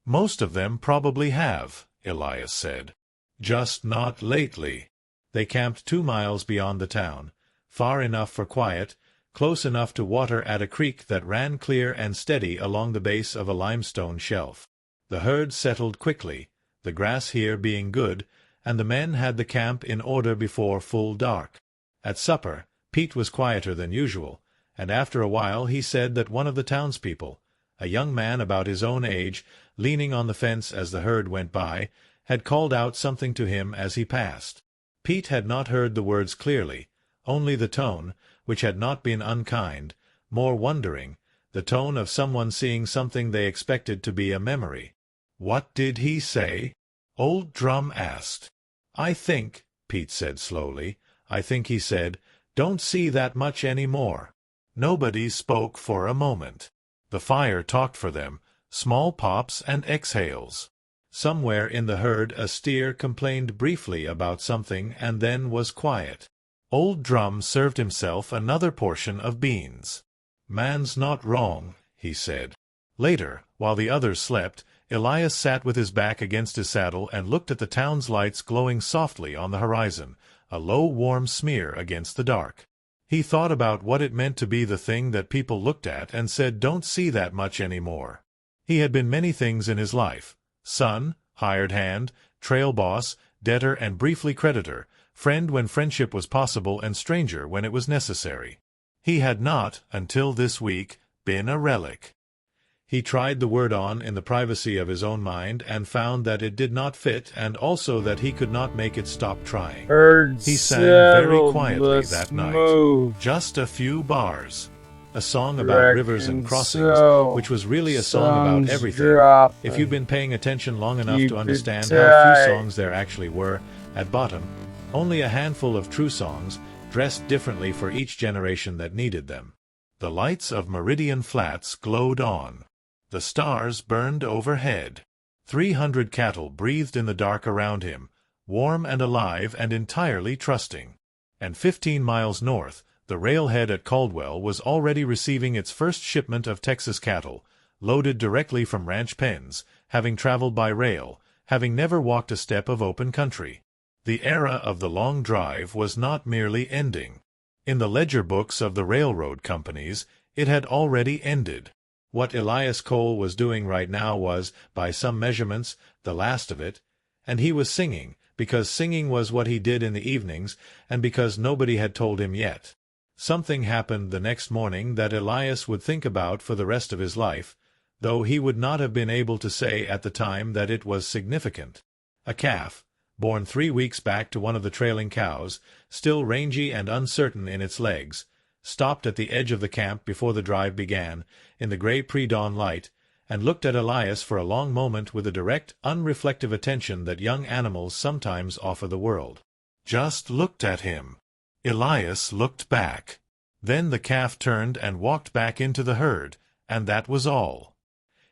Speaker 1: "Most of them probably have," Elias said. "Just not lately." They camped 2 miles beyond the town, far enough for quiet, close enough to water at a creek that ran clear and steady along the base of a limestone shelf. The herd settled quickly, the grass here being good, and the men had the camp in order before full dark. At supper, Pete was quieter than usual, and after a while he said that one of the townspeople, a young man about his own age, leaning on the fence as the herd went by, had called out something to him as he passed. Pete had not heard the words clearly, only the tone, which had not been unkind, more wondering, the tone of someone seeing something they expected to be a memory. "What did he say?" Old Drum asked. "I think," Pete said slowly, "I think he said, 'Don't see that much any more.'" Nobody spoke for a moment. The fire talked for them, small pops and exhales. Somewhere in the herd a steer complained briefly about something and then was quiet. Old Drum served himself another portion of beans. "Man's not wrong," he said. Later, while the others slept, Elias sat with his back against his saddle and looked at the town's lights glowing softly on the horizon, a low warm smear against the dark. He thought about what it meant to be the thing that people looked at and said, "Don't see that much any more." He had been many things in his life: son, hired hand, trail boss, debtor and briefly creditor, friend when friendship was possible and stranger when it was necessary. He had not, until this week, been a relic. He tried the word on in the privacy of his own mind and found that it did not fit and also that he could not make it stop trying. He sang very quietly that night, just a few bars. A song about rivers and crossings, which was really a song about everything. If you'd been paying attention long enough to understand how few songs there actually were, at bottom, only a handful of true songs, dressed differently for each generation that needed them. The lights of Meridian Flats glowed on. The stars burned overhead. 300 cattle breathed in the dark around him, warm and alive and entirely trusting. And 15 miles north, the railhead at Caldwell was already receiving its first shipment of Texas cattle, loaded directly from ranch pens, having traveled by rail, having never walked a step of open country. The era of the long drive was not merely ending. In the ledger books of the railroad companies, it had already ended. What Elias Cole was doing right now was, by some measurements, the last of it, and he was singing, because singing was what he did in the evenings, and because nobody had told him yet. Something happened the next morning that Elias would think about for the rest of his life, though he would not have been able to say at the time that it was significant. A calf, born 3 weeks back to one of the trailing cows, still rangy and uncertain in its legs, stopped at the edge of the camp before the drive began, in the gray pre-dawn light, and looked at Elias for a long moment with the direct, unreflective attention that young animals sometimes offer the world. Just looked at him. Elias looked back. Then the calf turned and walked back into the herd, and that was all.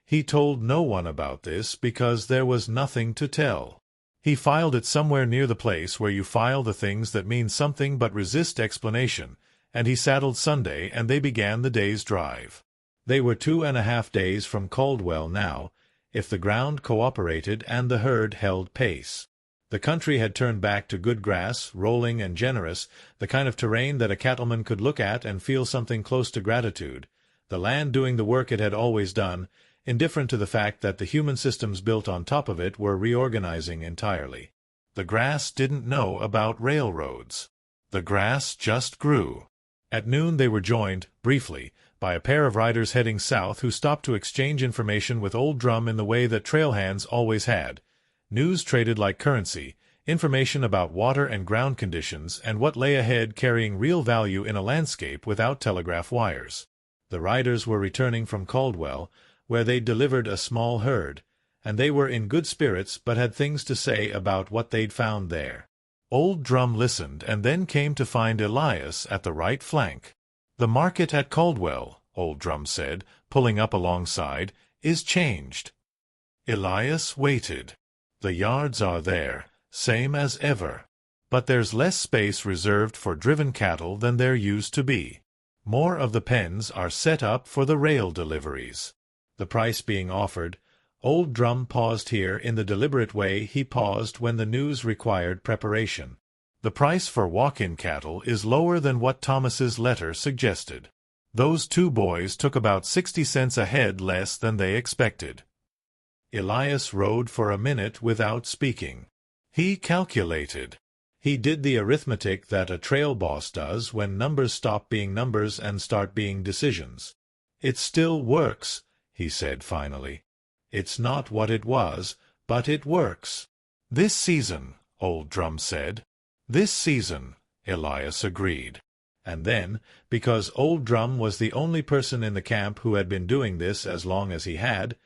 Speaker 1: He told no one about this because there was nothing to tell. He filed it somewhere near the place where you file the things that mean something but resist explanation, and he saddled Sunday and they began the day's drive. They were 2.5 days from Caldwell now, if the ground cooperated and the herd held pace. The country had turned back to good grass, rolling and generous, the kind of terrain that a cattleman could look at and feel something close to gratitude, the land doing the work it had always done, indifferent to the fact that the human systems built on top of it were reorganizing entirely. The grass didn't know about railroads. The grass just grew. At noon they were joined, briefly, by a pair of riders heading south who stopped to exchange information with Old Drum in the way that trail hands always had. News traded like currency, information about water and ground conditions and what lay ahead carrying real value in a landscape without telegraph wires. The riders were returning from Caldwell, where they'd delivered a small herd, and they were in good spirits but had things to say about what they'd found there. Old Drum listened and then came to find Elias at the right flank. "The market at Caldwell," Old Drum said, pulling up alongside, "is changed." Elias waited. "The yards are there, same as ever. But there's less space reserved for driven cattle than there used to be. More of the pens are set up for the rail deliveries." The price being offered, Old Drum paused here in the deliberate way he paused when the news required preparation. "The price for walk-in cattle is lower than what Thomas's letter suggested. Those two boys took about 60 cents a head less than they expected." Elias rode for a minute without speaking. He calculated. He did the arithmetic that a trail boss does when numbers stop being numbers and start being decisions. "It still works," he said finally. "It's not what it was, but it works." "This season," Old Drum said. "This season," Elias agreed. And then, because Old Drum was the only person in the camp who had been doing this as long as he had,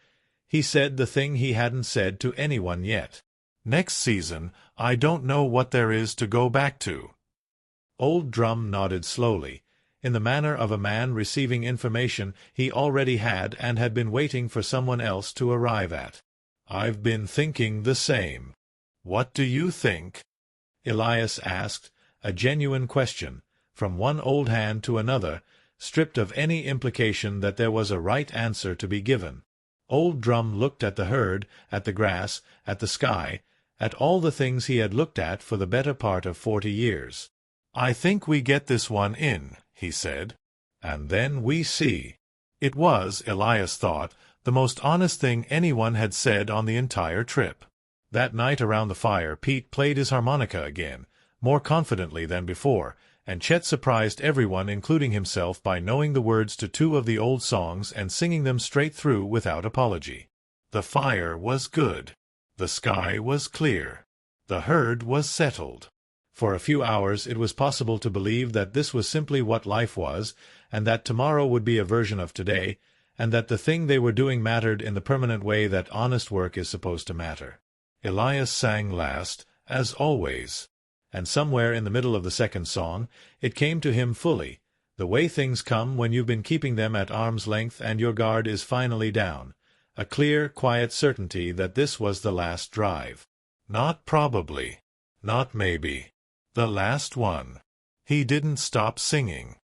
Speaker 1: he said the thing he hadn't said to anyone yet. "Next season, I don't know what there is to go back to." Old Drum nodded slowly, in the manner of a man receiving information he already had and had been waiting for someone else to arrive at. "I've been thinking the same." "What do you think?" Elias asked, a genuine question, from one old hand to another, stripped of any implication that there was a right answer to be given. Old Drum looked at the herd, at the grass, at the sky, at all the things he had looked at for the better part of 40 years. "I think we get this one in," he said. "And then we see." It was, Elias thought, the most honest thing anyone had said on the entire trip. That night around the fire Pete played his harmonica again, more confidently than before, and Chet surprised everyone including himself by knowing the words to 2 of the old songs and singing them straight through without apology. The fire was good. The sky was clear. The herd was settled. For a few hours it was possible to believe that this was simply what life was, and that tomorrow would be a version of today, and that the thing they were doing mattered in the permanent way that honest work is supposed to matter. Elias sang last, as always. And somewhere in the middle of the second song, it came to him fully, the way things come when you've been keeping them at arm's length and your guard is finally down, a clear, quiet certainty that this was the last drive. Not probably. Not maybe. The last one. He didn't stop singing.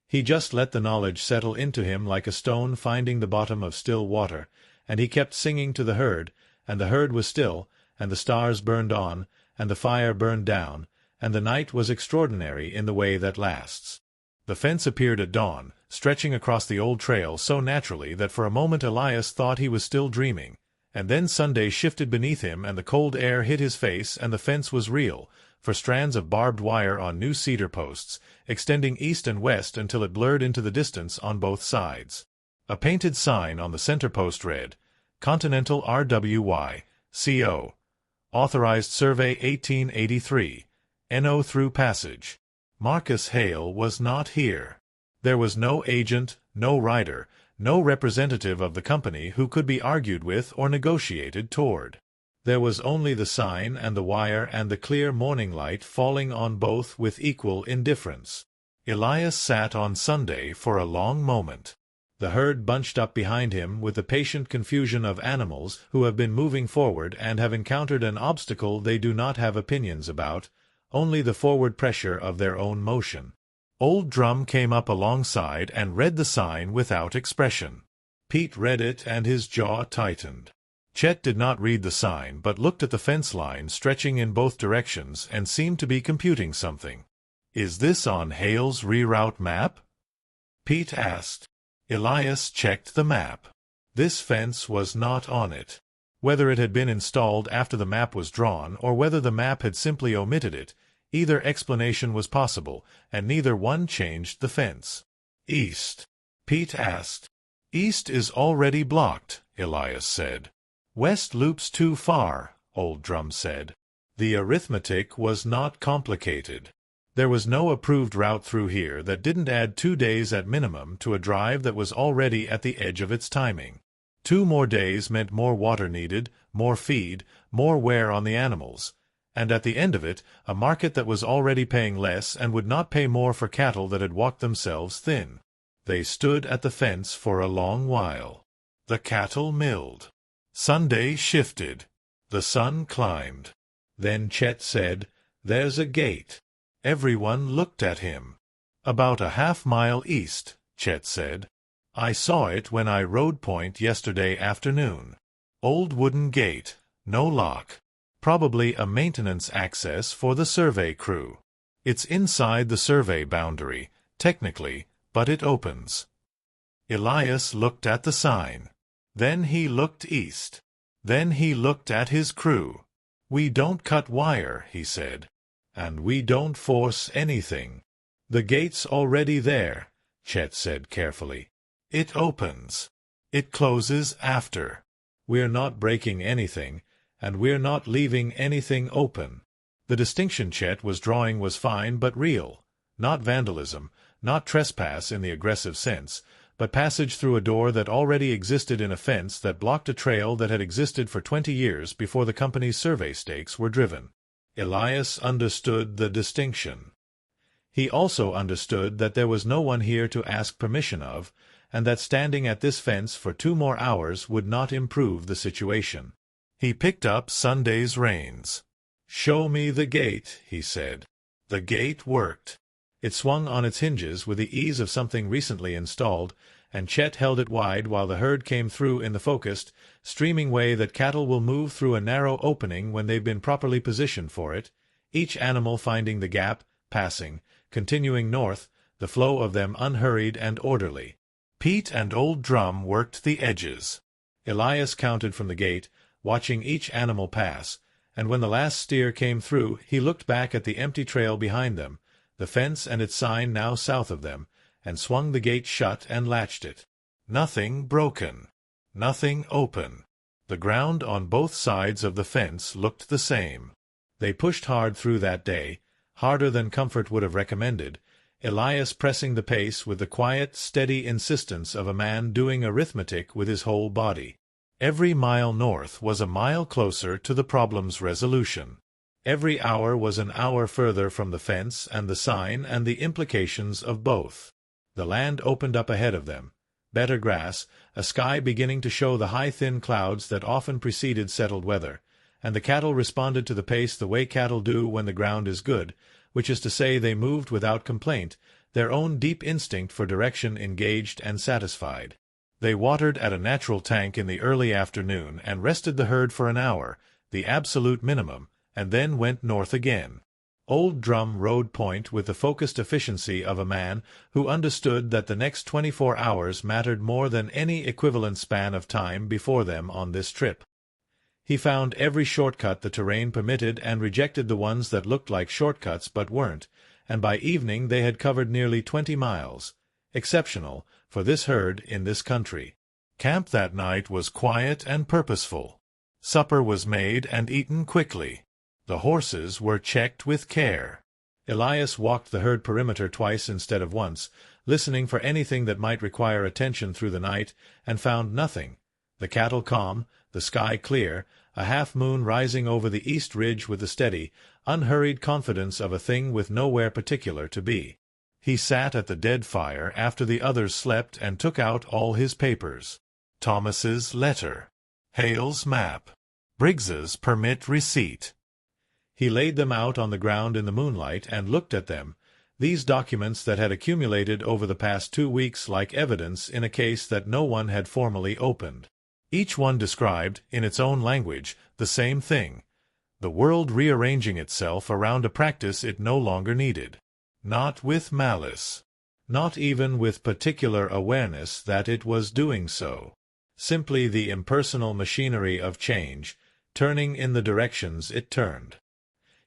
Speaker 1: He just let the knowledge settle into him like a stone finding the bottom of still water, and he kept singing to the herd, and the herd was still, and the stars burned on, and the fire burned down, and the night was extraordinary in the way that lasts. The fence appeared at dawn, stretching across the old trail so naturally that for a moment Elias thought he was still dreaming, and then Sunday shifted beneath him and the cold air hit his face and the fence was real, for strands of barbed wire on new cedar posts, extending east and west until it blurred into the distance on both sides. A painted sign on the center post read, Continental RWY, CO. Authorized Survey 1883, NO through passage. Marcus Hale was not here. There was no agent, no rider, no representative of the company who could be argued with or negotiated toward. There was only the sign and the wire and the clear morning light falling on both with equal indifference. Elias sat on Sunday for a long moment. The herd bunched up behind him with the patient confusion of animals who have been moving forward and have encountered an obstacle they do not have opinions about, only the forward pressure of their own motion. Old Drum came up alongside and read the sign without expression. Pete read it and his jaw tightened. Chet did not read the sign but looked at the fence line stretching in both directions and seemed to be computing something. "Is this on Hale's reroute map?" Pete asked. Elias checked the map. This fence was not on it. Whether it had been installed after the map was drawn, or whether the map had simply omitted it, either explanation was possible, and neither one changed the fence. East, Pete asked. East is already blocked, Elias said. West loops too far, Old Drum said. The arithmetic was not complicated. There was no approved route through here that didn't add 2 days at minimum to a drive that was already at the edge of its timing. 2 more days meant more water needed, more feed, more wear on the animals, and at the end of it, a market that was already paying less and would not pay more for cattle that had walked themselves thin. They stood at the fence for a long while. The cattle milled. Sunday shifted. The sun climbed. Then Chet said, "There's a gate." Everyone looked at him. "About a half-mile east," Chet said. "I saw it when I rode point yesterday afternoon. Old wooden gate, no lock. Probably a maintenance access for the survey crew. It's inside the survey boundary, technically, but it opens." Elias looked at the sign. Then he looked east. Then he looked at his crew. "We don't cut wire," he said. "And we don't force anything." "The gate's already there," Chet said carefully. "It opens. It closes after. We're not breaking anything, and we're not leaving anything open." The distinction Chet was drawing was fine but real. Not vandalism, not trespass in the aggressive sense, but passage through a door that already existed in a fence that blocked a trail that had existed for 20 years before the company's survey stakes were driven. Elias understood the distinction. He also understood that there was no one here to ask permission of, and that standing at this fence for 2 more hours would not improve the situation. He picked up Sunday's reins. "Show me the gate," he said. The gate worked. It swung on its hinges with the ease of something recently installed, and Chet held it wide while the herd came through in the focused, streaming way that cattle will move through a narrow opening when they've been properly positioned for it, each animal finding the gap, passing, continuing north, the flow of them unhurried and orderly. Pete and Old Drum worked the edges. Elias counted from the gate, watching each animal pass, and when the last steer came through he looked back at the empty trail behind them, the fence and its sign now south of them, and swung the gate shut and latched it. Nothing broken. Nothing open. The ground on both sides of the fence looked the same. They pushed hard through that day, harder than comfort would have recommended, Elias pressing the pace with the quiet, steady insistence of a man doing arithmetic with his whole body. Every mile north was a mile closer to the problem's resolution. Every hour was an hour further from the fence and the sign and the implications of both. The land opened up ahead of them. Better grass, a sky beginning to show the high thin clouds that often preceded settled weather, and the cattle responded to the pace the way cattle do when the ground is good, which is to say they moved without complaint, their own deep instinct for direction engaged and satisfied. They watered at a natural tank in the early afternoon and rested the herd for an hour, the absolute minimum, and then went north again. Old Drum rode point with the focused efficiency of a man who understood that the next 24 hours mattered more than any equivalent span of time before them on this trip. He found every shortcut the terrain permitted and rejected the ones that looked like shortcuts but weren't, and by evening they had covered nearly 20 miles. Exceptional for this herd in this country. Camp that night was quiet and purposeful. Supper was made and eaten quickly. The horses were checked with care. Elias walked the herd perimeter twice instead of once, listening for anything that might require attention through the night, and found nothing. The cattle calm, the sky clear, a half-moon rising over the east ridge with the steady, unhurried confidence of a thing with nowhere particular to be. He sat at the dead fire after the others slept and took out all his papers. Thomas's letter. Hale's map. Briggs's permit receipt. He laid them out on the ground in the moonlight and looked at them, these documents that had accumulated over the past 2 weeks like evidence in a case that no one had formally opened. Each one described, in its own language, the same thing, the world rearranging itself around a practice it no longer needed. Not with malice. Not even with particular awareness that it was doing so. simply the impersonal machinery of change, turning in the directions it turned.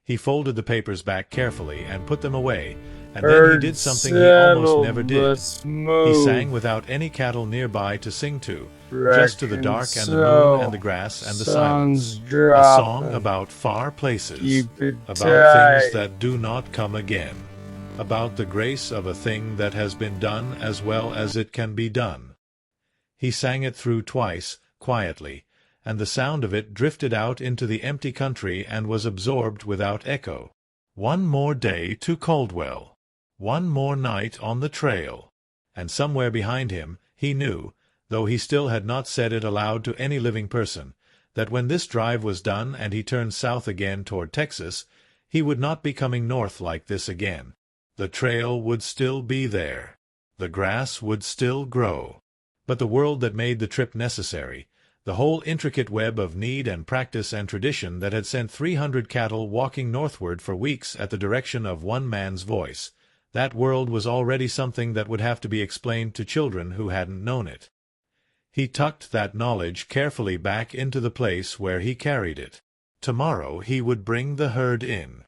Speaker 1: He folded the papers back carefully and put them away, and then he did something he almost never did. He sang without any cattle nearby to sing to, just to the dark and the moon and the grass and the silence. A song about far places, about things that do not come again, about the grace of a thing that has been done as well as it can be done. He sang it through twice, quietly, and the sound of it drifted out into the empty country and was absorbed without echo. One more day to Caldwell. One more night on the trail. And somewhere behind him, he knew, though he still had not said it aloud to any living person, that when this drive was done and he turned south again toward Texas, he would not be coming north like this again. The trail would still be there. The grass would still grow. But the world that made the trip necessary, the whole intricate web of need and practice and tradition that had sent 300 cattle walking northward for weeks at the direction of one man's voice, that world was already something that would have to be explained to children who hadn't known it. He tucked that knowledge carefully back into the place where he carried it. Tomorrow he would bring the herd in.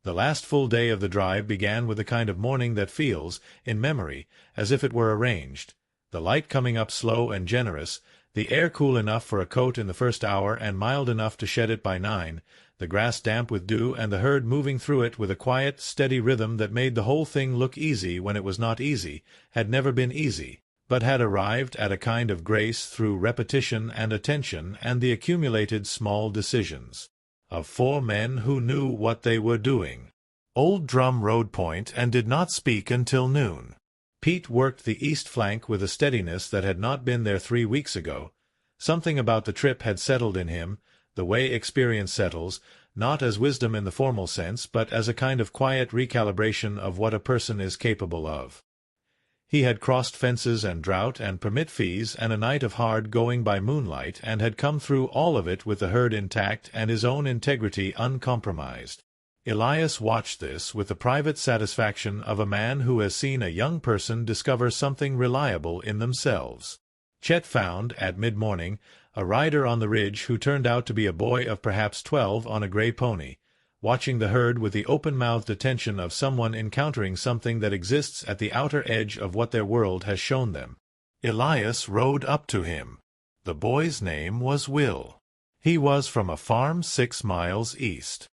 Speaker 1: The last full day of the drive began with a kind of morning that feels, in memory, as if it were arranged. The light coming up slow and generous, the air cool enough for a coat in the first hour and mild enough to shed it by 9, the grass damp with dew and the herd moving through it with a quiet, steady rhythm that made the whole thing look easy when it was not easy, had never been easy, but had arrived at a kind of grace through repetition and attention and the accumulated small decisions of 4 men who knew what they were doing. Old Drum rode point and did not speak until noon. Pete worked the east flank with a steadiness that had not been there 3 weeks ago. Something about the trip had settled in him, the way experience settles, not as wisdom in the formal sense, but as a kind of quiet recalibration of what a person is capable of. He had crossed fences and drought and permit fees and a night of hard going by moonlight, and had come through all of it with the herd intact and his own integrity uncompromised. Elias watched this with the private satisfaction of a man who has seen a young person discover something reliable in themselves. Chet found, at mid-morning, a rider on the ridge who turned out to be a boy of perhaps 12 on a gray pony, watching the herd with the open-mouthed attention of someone encountering something that exists at the outer edge of what their world has shown them. Elias rode up to him. The boy's name was Will. He was from a farm 6 miles east.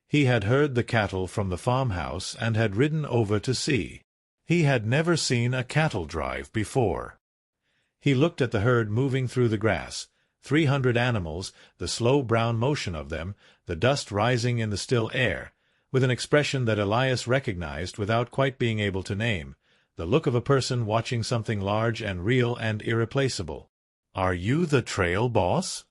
Speaker 1: He had heard the cattle from the farmhouse and had ridden over to see. He had never seen a cattle drive before. He looked at the herd moving through the grass, 300 animals, the slow brown motion of them, the dust rising in the still air, with an expression that Elias recognized without quite being able to name, the look of a person watching something large and real and irreplaceable. "Are you the trail boss?"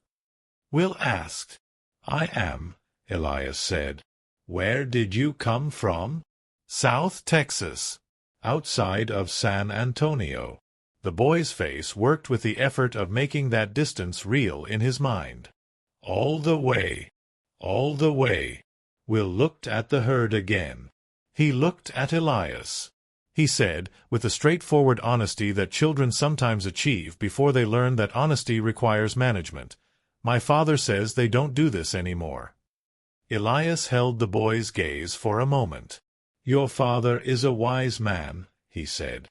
Speaker 1: Will asked. "I am," Elias said. "Where did you come from?" "South Texas, outside of San Antonio." The boy's face worked with the effort of making that distance real in his mind. "All the way. All the way." Will looked at the herd again. He looked at Elias. He said, with the straightforward honesty that children sometimes achieve before they learn that honesty requires management, "My father says they don't do this anymore." Elias held the boy's gaze for a moment. "Your father is a wise man," he said.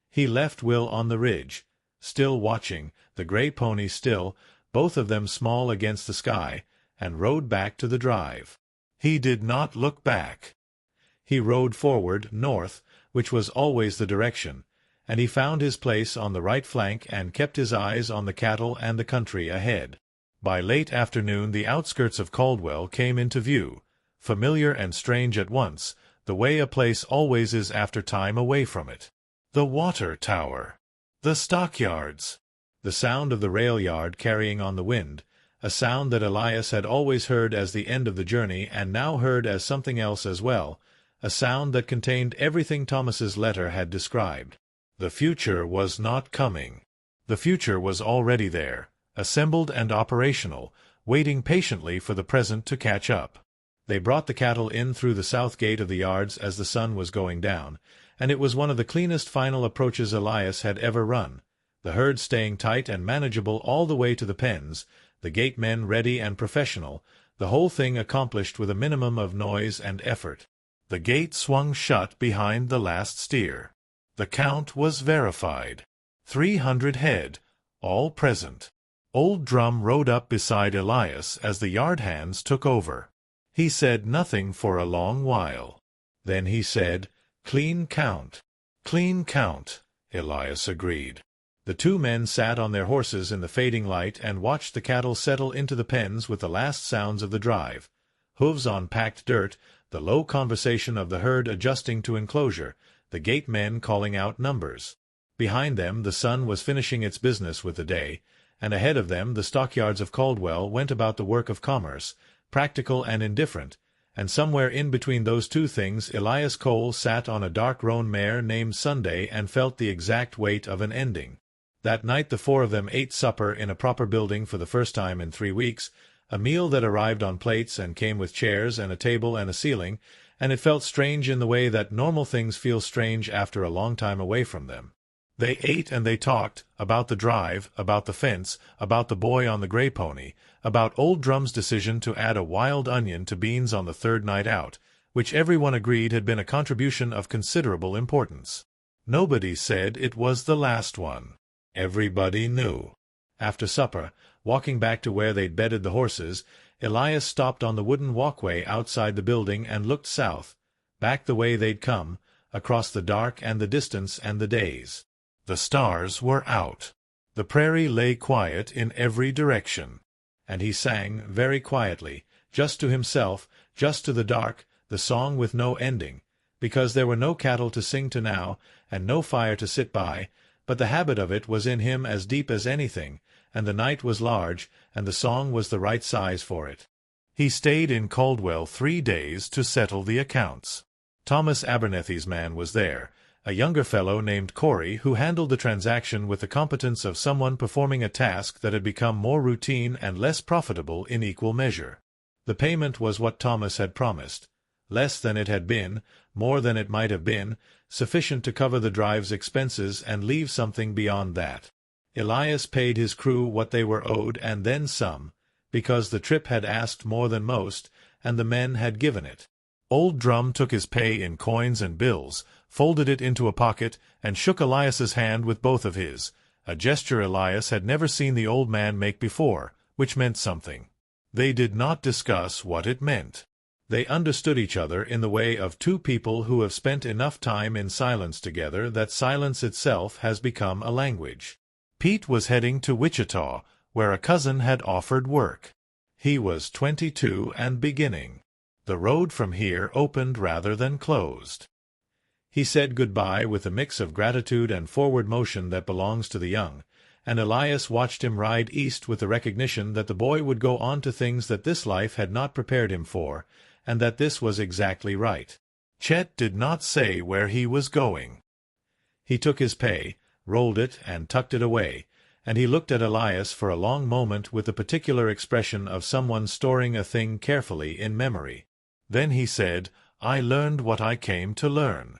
Speaker 1: He left Will on the ridge, still watching, the gray pony still, both of them small against the sky, and rode back to the drive. He did not look back. He rode forward, north, which was always the direction, and he found his place on the right flank and kept his eyes on the cattle and the country ahead. By late afternoon the outskirts of Caldwell came into view, familiar and strange at once, the way a place always is after time away from it. The water tower. The stockyards. The sound of the rail yard carrying on the wind, a sound that Elias had always heard as the end of the journey and now heard as something else as well, a sound that contained everything Thomas's letter had described. The future was not coming. The future was already there, assembled and operational, waiting patiently for the present to catch up. They brought the cattle in through the south gate of the yards as the sun was going down, and it was one of the cleanest final approaches Elias had ever run, the herd staying tight and manageable all the way to the pens, the gatemen ready and professional, the whole thing accomplished with a minimum of noise and effort. The gate swung shut behind the last steer. The count was verified. 300 head, all present. Old Drum rode up beside Elias as the yard hands took over. He said nothing for a long while. Then he said, "Clean count." "Clean count," Elias agreed. The two men sat on their horses in the fading light and watched the cattle settle into the pens with the last sounds of the drive. Hooves on packed dirt, the low conversation of the herd adjusting to enclosure, the gatemen calling out numbers. Behind them the sun was finishing its business with the day, and ahead of them the stockyards of Caldwell went about the work of commerce, practical and indifferent, and somewhere in between those two things Elias Cole sat on a dark roan mare named Sunday and felt the exact weight of an ending. That night the four of them ate supper in a proper building for the first time in 3 weeks, a meal that arrived on plates and came with chairs and a table and a ceiling, and it felt strange in the way that normal things feel strange after a long time away from them. They ate and they talked, about the drive, about the fence, about the boy on the gray pony, about Old Drum's decision to add a wild onion to beans on the third night out, which everyone agreed had been a contribution of considerable importance. Nobody said it was the last one. Everybody knew. After supper, walking back to where they'd bedded the horses, Elias stopped on the wooden walkway outside the building and looked south, back the way they'd come, across the dark and the distance and the days. The stars were out. The prairie lay quiet in every direction. And he sang, very quietly, just to himself, just to the dark, the song with no ending, because there were no cattle to sing to now, and no fire to sit by, but the habit of it was in him as deep as anything, and the night was large, and the song was the right size for it. He stayed in Caldwell 3 days to settle the accounts. Thomas Abernethy's man was there, a younger fellow named Corey, who handled the transaction with the competence of someone performing a task that had become more routine and less profitable in equal measure. The payment was what Thomas had promised, less than it had been, more than it might have been, sufficient to cover the drive's expenses and leave something beyond that. Elias paid his crew what they were owed and then some, because the trip had asked more than most, and the men had given it. Old Drum took his pay in coins and bills, folded it into a pocket, and shook Elias's hand with both of his, a gesture Elias had never seen the old man make before, which meant something. They did not discuss what it meant. They understood each other in the way of two people who have spent enough time in silence together that silence itself has become a language. Pete was heading to Wichita, where a cousin had offered work. He was 22 and beginning. The road from here opened rather than closed. He said goodbye with a mix of gratitude and forward motion that belongs to the young, and Elias watched him ride east with the recognition that the boy would go on to things that this life had not prepared him for, and that this was exactly right. Chet did not say where he was going. He took his pay, rolled it, and tucked it away, and he looked at Elias for a long moment with the particular expression of someone storing a thing carefully in memory. Then he said, "I learned what I came to learn."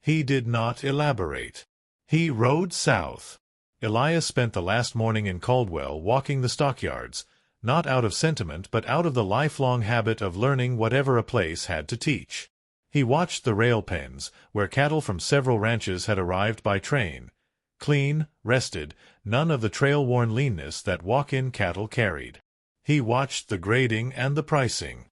Speaker 1: He did not elaborate. He rode south. Elias spent the last morning in Caldwell walking the stockyards, not out of sentiment but out of the lifelong habit of learning whatever a place had to teach. He watched the rail pens, where cattle from several ranches had arrived by train, clean, rested, none of the trail-worn leanness that walk-in cattle carried. He watched the grading and the pricing.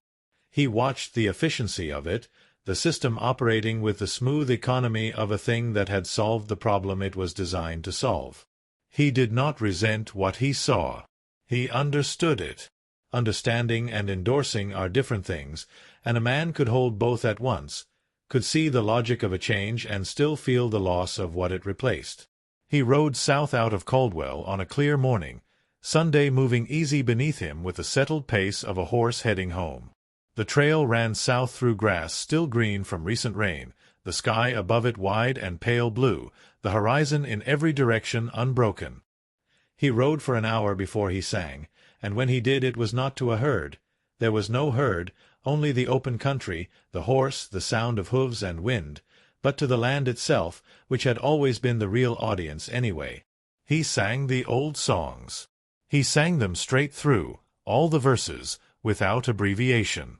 Speaker 1: He watched the efficiency of it, the system operating with the smooth economy of a thing that had solved the problem it was designed to solve. He did not resent what he saw. He understood it. Understanding and endorsing are different things, and a man could hold both at once, could see the logic of a change and still feel the loss of what it replaced. He rode south out of Caldwell on a clear morning, Sunday moving easy beneath him with the settled pace of a horse heading home. The trail ran south through grass still green from recent rain, the sky above it wide and pale blue, the horizon in every direction unbroken. He rode for an hour before he sang, and when he did it was not to a herd. There was no herd, only the open country, the horse, the sound of hooves and wind, but to the land itself, which had always been the real audience anyway. He sang the old songs. He sang them straight through, all the verses, without abbreviation.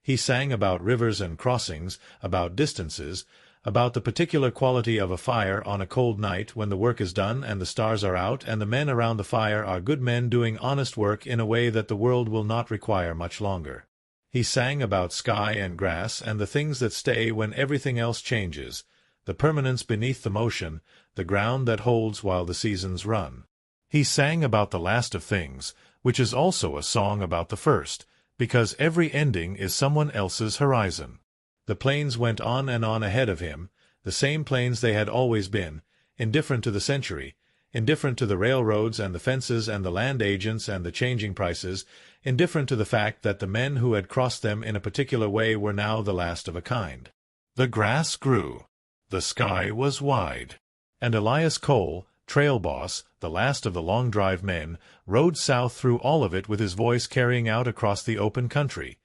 Speaker 1: He sang about rivers and crossings, about distances, about the particular quality of a fire on a cold night when the work is done and the stars are out and the men around the fire are good men doing honest work in a way that the world will not require much longer. He sang about sky and grass and the things that stay when everything else changes, the permanence beneath the motion, the ground that holds while the seasons run. He sang about the last of things, which is also a song about the first, because every ending is someone else's horizon. The plains went on and on ahead of him, the same plains they had always been, indifferent to the century, indifferent to the railroads and the fences and the land agents and the changing prices, indifferent to the fact that the men who had crossed them in a particular way were now the last of a kind. The grass grew. The sky was wide. And Elias Cole, trail boss, the last of the long drive men, rode south through all of it with his voice carrying out across the open country,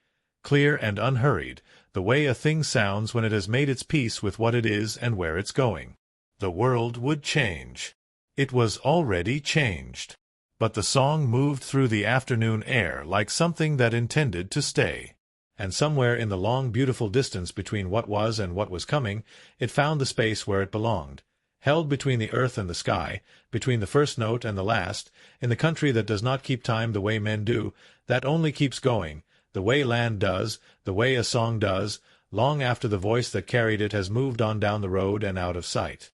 Speaker 1: clear and unhurried, the way a thing sounds when it has made its peace with what it is and where it's going. The world would change. It was already changed. But the song moved through the afternoon air like something that intended to stay. And somewhere in the long beautiful distance between what was and what was coming, it found the space where it belonged, held between the earth and the sky, between the first note and the last, in the country that does not keep time the way men do, that only keeps going, the way land does, the way a song does, long after the voice that carried it has moved on down the road and out of sight.